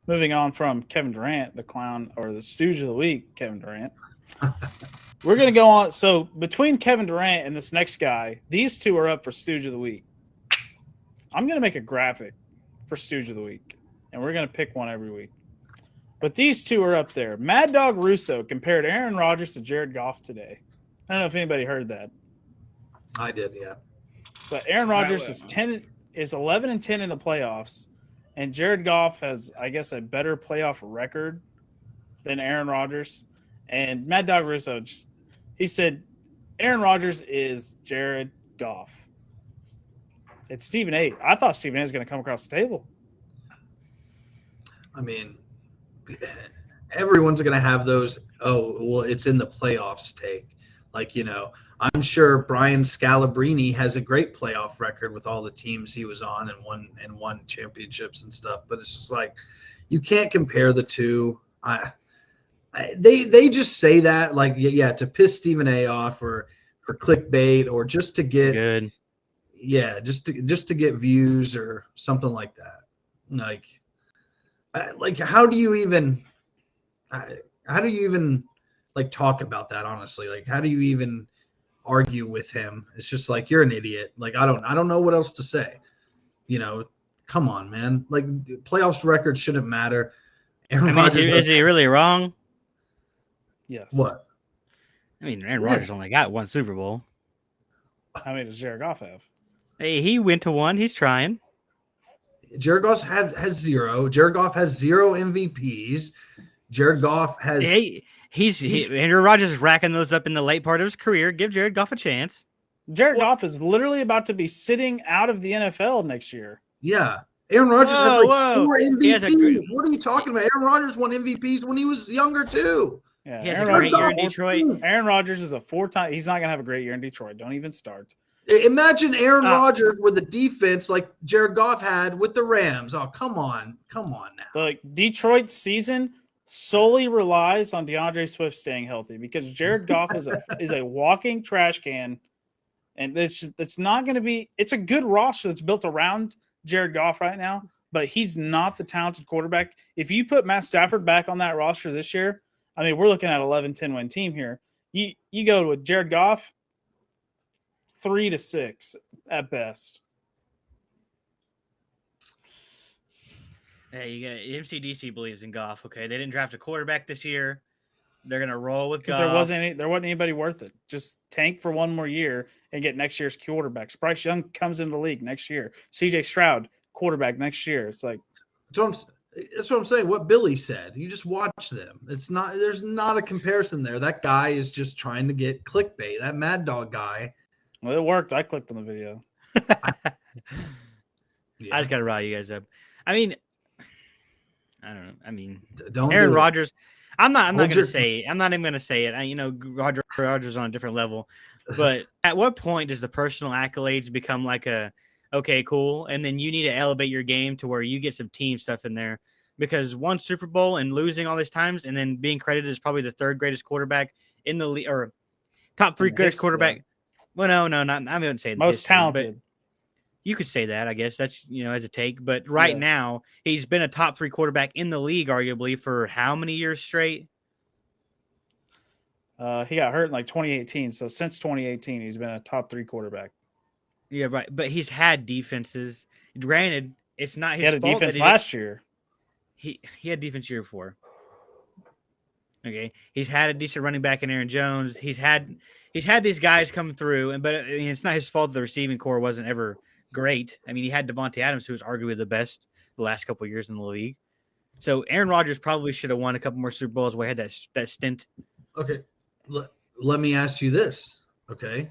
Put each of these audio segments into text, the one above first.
moving on from Kevin Durant, the clown or the stooge of the week, Kevin Durant. We're going to go on. So between Kevin Durant and this next guy, these two are up for stooge of the week. I'm going to make a graphic for stooge of the week, and we're going to pick one every week. But these two are up there. Mad Dog Russo compared Aaron Rodgers to Jared Goff today. I don't know if anybody heard that. I did, yeah. But Aaron Rodgers is 11-10 in the playoffs, and Jared Goff has, I guess, a better playoff record than Aaron Rodgers. And Mad Dog Russo, he said, Aaron Rodgers is Jared Goff. It's Stephen A. I thought Stephen A. was going to come across the table. I mean, everyone's going to have those, oh, well, it's in the playoffs take. Like, I'm sure Brian Scalabrine has a great playoff record with all the teams he was on and won championships and stuff. But it's just like, you can't compare the two. They just say that like, yeah, to piss Stephen A off or for clickbait or just to get good. Yeah, just to get views or something like that. Like how do you even like talk about that, honestly? Like, how do you even argue with him? It's just like, you're an idiot. Like, I don't know what else to say. Come on, man. Like, playoffs records shouldn't matter. Is he really wrong? Yes. What? I mean, Aaron Rodgers only got one Super Bowl. How many does Jared Goff have? Hey, he went to one. He's trying. Jared Goff has zero. Jared Goff has zero MVPs. Jared Goff has. Aaron Rodgers is racking those up in the late part of his career. Give Jared Goff a chance. Jared Goff is literally about to be sitting out of the NFL next year. Yeah. Aaron Rodgers has like 4 MVPs. What are you talking about? Aaron Rodgers won MVPs when he was younger too. Yeah, he has a great year in Detroit. Aaron Rodgers is a 4-time. He's not going to have a great year in Detroit. Don't even start. Imagine Aaron Rodgers with a defense like Jared Goff had with the Rams. Oh, come on now. Like, Detroit's season solely relies on DeAndre Swift staying healthy because Jared Goff is a walking trash can, and it's not going to be. It's a good roster that's built around Jared Goff right now, but he's not the talented quarterback. If you put Matt Stafford back on that roster this year, I mean, we're looking at 11-10 win team here. You go with Jared Goff, 3-6 at best. Hey, you got MCDC believes in Goff. Okay, they didn't draft a quarterback this year. They're gonna roll with Goff. Because there wasn't anybody worth it. Just tank for one more year and get next year's quarterbacks. Bryce Young comes into the league next year. CJ Stroud, quarterback next year. It's like that's what I'm saying. What Billy said. You just watch them. There's not a comparison there. That guy is just trying to get clickbait. That Mad Dog guy. Well, it worked. I clicked on the video. I just gotta rile you guys up. I mean, I don't know. I mean, don't Aaron Rodgers. I'm not gonna say it. I'm not even gonna say it. Rodgers on a different level. But at what point does the personal accolades become like okay, cool, and then you need to elevate your game to where you get some team stuff in there? Because one Super Bowl and losing all these times, and then being credited as probably the third greatest quarterback in the league, or top 3 greatest quarterback. Well, no, not. I wouldn't say most talented. You could say that, I guess. That's, as a take. But right now, he's been a top 3 quarterback in the league, arguably, for how many years straight? He got hurt in like 2018. So since 2018, he's been a top 3 quarterback. Yeah, right. But he's had defenses. Granted, it's not his fault. He had a defense last year. He had defense year 4. Okay. He's had a decent running back in Aaron Jones. He's had these guys come through, but I mean, it's not his fault that the receiving core wasn't ever great. I mean, he had Devontae Adams, who was arguably the best the last couple of years in the league. So Aaron Rodgers probably should have won a couple more Super Bowls while he had that stint. Okay. Let me ask you this. Okay.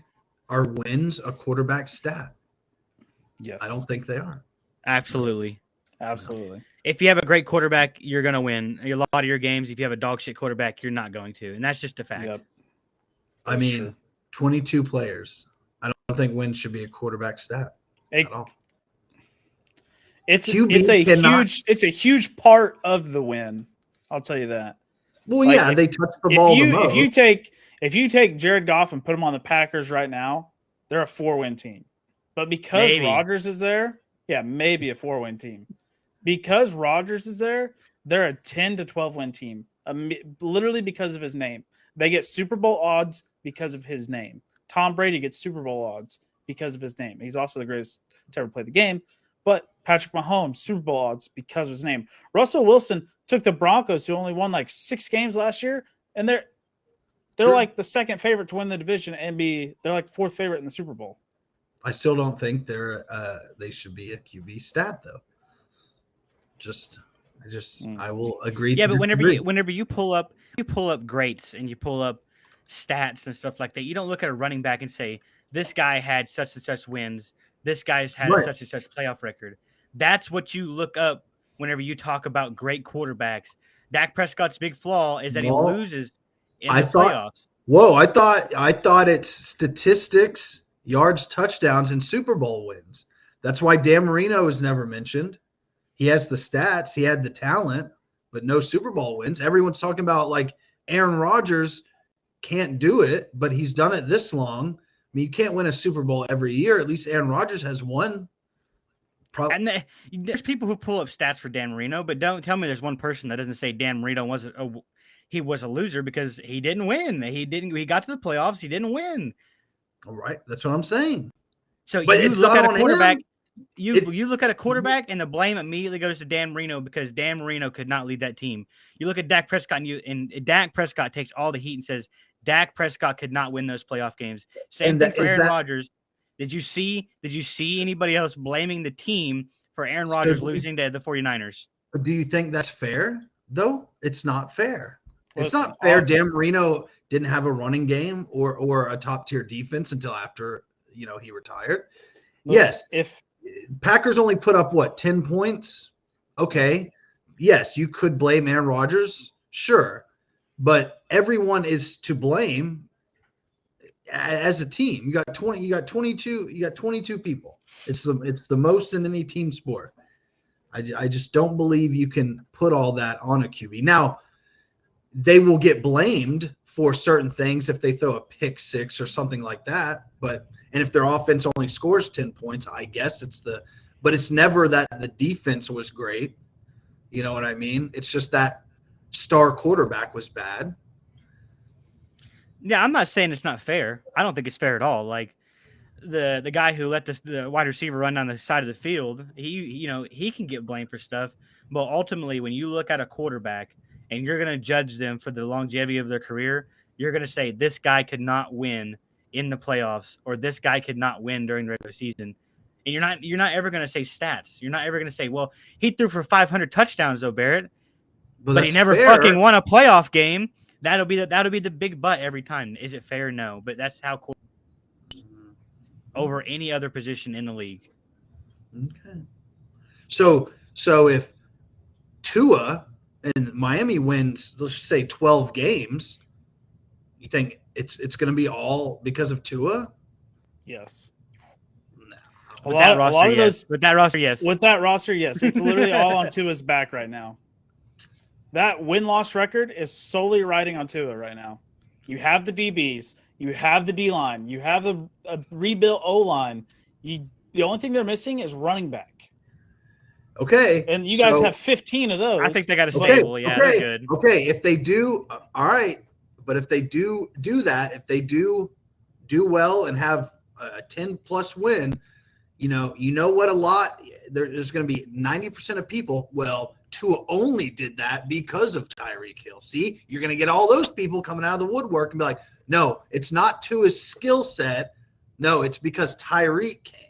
Are wins a quarterback stat? Yes. I don't think they are. Absolutely. Yes. Absolutely. If you have a great quarterback, you're going to win a lot of your games. If you have a dog shit quarterback, you're not going to. And that's just a fact. Yep. I mean, 22 players. I don't think wins should be a quarterback stat at all. It's a huge part of the win. I'll tell you that. Well, they touch the ball the most. If you take Jared Goff and put him on the Packers right now, they're a 4-win team. But because Rodgers is there, maybe a 4-win team. Because Rodgers is there, they're a 10 to 12 win team, literally because of his name. They get Super Bowl odds because of his name. Tom Brady gets Super Bowl odds because of his name. He's also the greatest to ever play the game. But Patrick Mahomes, Super Bowl odds because of his name. Russell Wilson took the Broncos, who only won like 6 games last year, and they're like the second favorite to win the division and they're like fourth favorite in the Super Bowl. I still don't think they should be a QB stat though. I will agree. Yeah, but whenever you pull up greats and you pull up stats and stuff like that, you don't look at a running back and say this guy had such and such wins, this guy's had such and such playoff record. That's what you look up whenever you talk about great quarterbacks. Dak Prescott's big flaw is that he loses in the playoffs. Whoa, I thought it's statistics, yards, touchdowns, and Super Bowl wins. That's why Dan Marino is never mentioned. He has the stats, he had the talent, but no Super Bowl wins. Everyone's talking about like Aaron Rodgers can't do it, but he's done it this long. I mean, you can't win a Super Bowl every year. At least Aaron Rodgers has one. And there's people who pull up stats for Dan Marino, but don't tell me there's one person that doesn't say Dan Marino was a loser because he didn't win. He got to the playoffs. He didn't win. All right. That's what I'm saying. So but you look at a quarterback. You look at a quarterback and the blame immediately goes to Dan Marino because Dan Marino could not lead that team. You look at Dak Prescott and Dak Prescott takes all the heat and says Dak Prescott could not win those playoff games. Same thing for Aaron Rodgers. Did you see anybody else blaming the team for Aaron Rodgers losing to the 49ers? But do you think that's fair, though? It's not fair. It's not fair. Dan Marino didn't have a running game or a top-tier defense until after, he retired. Yes. If Packers only put up, 10 points? Okay. Yes, you could blame Aaron Rodgers. Sure. But everyone is to blame as a team. You got 22 people. It's the most in any team sport. I just don't believe you can put all that on a QB. Now, they will get blamed for certain things if they throw a pick six or something like that. And if their offense only scores 10 points, I guess but it's never that the defense was great. You know what I mean? It's just that star quarterback was bad. Yeah, I'm not saying it's not fair. I don't think it's fair at all. Like the guy who let the wide receiver run down the side of the field, he can get blamed for stuff. But ultimately, when you look at a quarterback and you're going to judge them for the longevity of their career, you're going to say this guy could not win in the playoffs or this guy could not win during the regular season. And you're not ever going to say stats. You're not ever going to say, well, he threw for 500 touchdowns though, Barrett, but he never fucking won a playoff game. That'll be the big but every time. Is it fair? No, but that's how over any other position in the league. Okay. So if Tua and Miami wins, let's just say 12 games, you think it's going to be all because of Tua? Yes. No. With that roster, yes. With that roster, yes. It's literally all on Tua's back right now. That win-loss record is solely riding on Tua right now. You have the DBs. You have the D-line. You have a rebuilt O-line. The only thing they're missing is running back. Okay. And you guys have 15 of those. I think they got a stable. Yeah, they're good. Okay, if they do, all right. But if they do that, if they do well and have a 10-plus win, you know what a lot – there's going to be 90% of people, well – Tua only did that because of Tyreek Hill. See, you're going to get all those people coming out of the woodwork and be like, no, it's not Tua's skill set. No, it's because Tyreek came.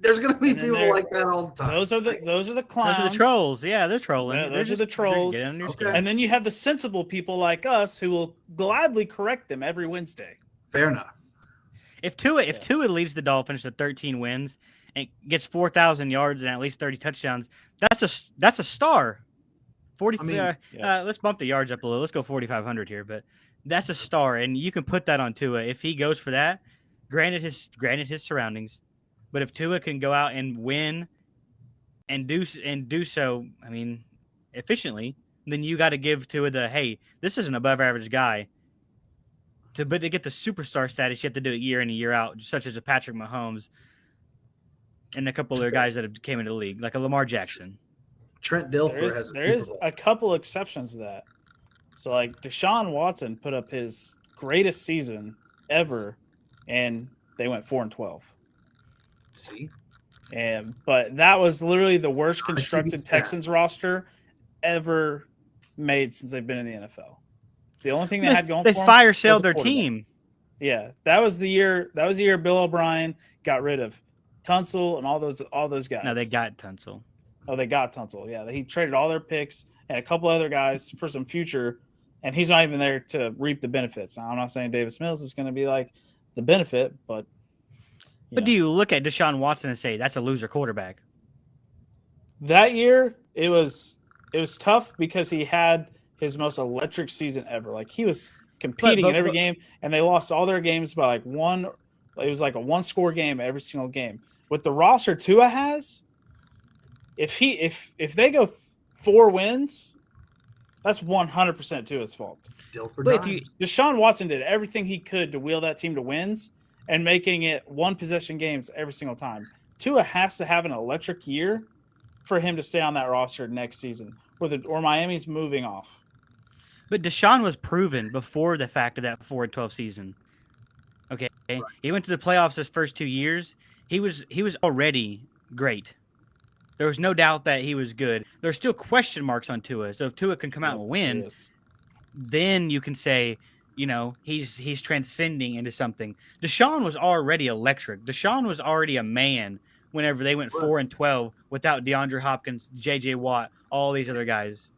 There's going to be people like that all the time. Those are the clowns. Those are the trolls. Yeah, they're trolling. Yeah, those are the trolls. Okay. And then you have the sensible people like us who will gladly correct them every Wednesday. Fair enough. If Tua leads the Dolphins to 13 wins and gets 4,000 yards and at least 30 touchdowns, that's a star. 40. Let's bump the yards up a little. Let's go 4,500 here, but that's a star, and you can put that on Tua if he goes for that. Granted his surroundings, but if Tua can go out and win and do so, I mean, efficiently, then you got to give Tua hey, this is an above average guy. But to get the superstar status, you have to do it year in and year out, such as a Patrick Mahomes and a couple other guys that have came into the league, like a Lamar Jackson. Trent Dilfer has there is a couple exceptions to that. So like Deshaun Watson put up his greatest season ever, and they went 4-12. See, But that was literally the worst constructed Texans roster ever made since they've been in the NFL. The only thing they had going for them, they fire sailed their team. Yeah, that was the year. That was the year Bill O'Brien got rid of Tunsil and all those guys. No, they got Tunsil. Oh, they got Tunsil. Yeah, he traded all their picks and a couple other guys for some future, and he's not even there to reap the benefits. Now, I'm not saying Davis Mills is going to be like the benefit, but do you look at Deshaun Watson and say that's a loser quarterback? That year, it was tough because he had his most electric season ever. Like he was competing in every game, and they lost all their games by like one. It was like a one-score game every single game. With the roster Tua has, if they go 4 wins, that's 100% Tua's fault. But Deshaun Watson did everything he could to wheel that team to wins and making it one possession games every single time. Tua has to have an electric year for him to stay on that roster next season, or Miami's moving off. But Deshaun was proven before the fact of that 4-12 season. Okay, right. He went to the playoffs his first 2 years. He was already great. There was no doubt that he was good. There's still question marks on Tua. So if Tua can come out and win, then you can say, he's transcending into something. Deshaun was already electric. Deshaun was already a man whenever they went 4-12 without DeAndre Hopkins, J.J. Watt, all these other guys.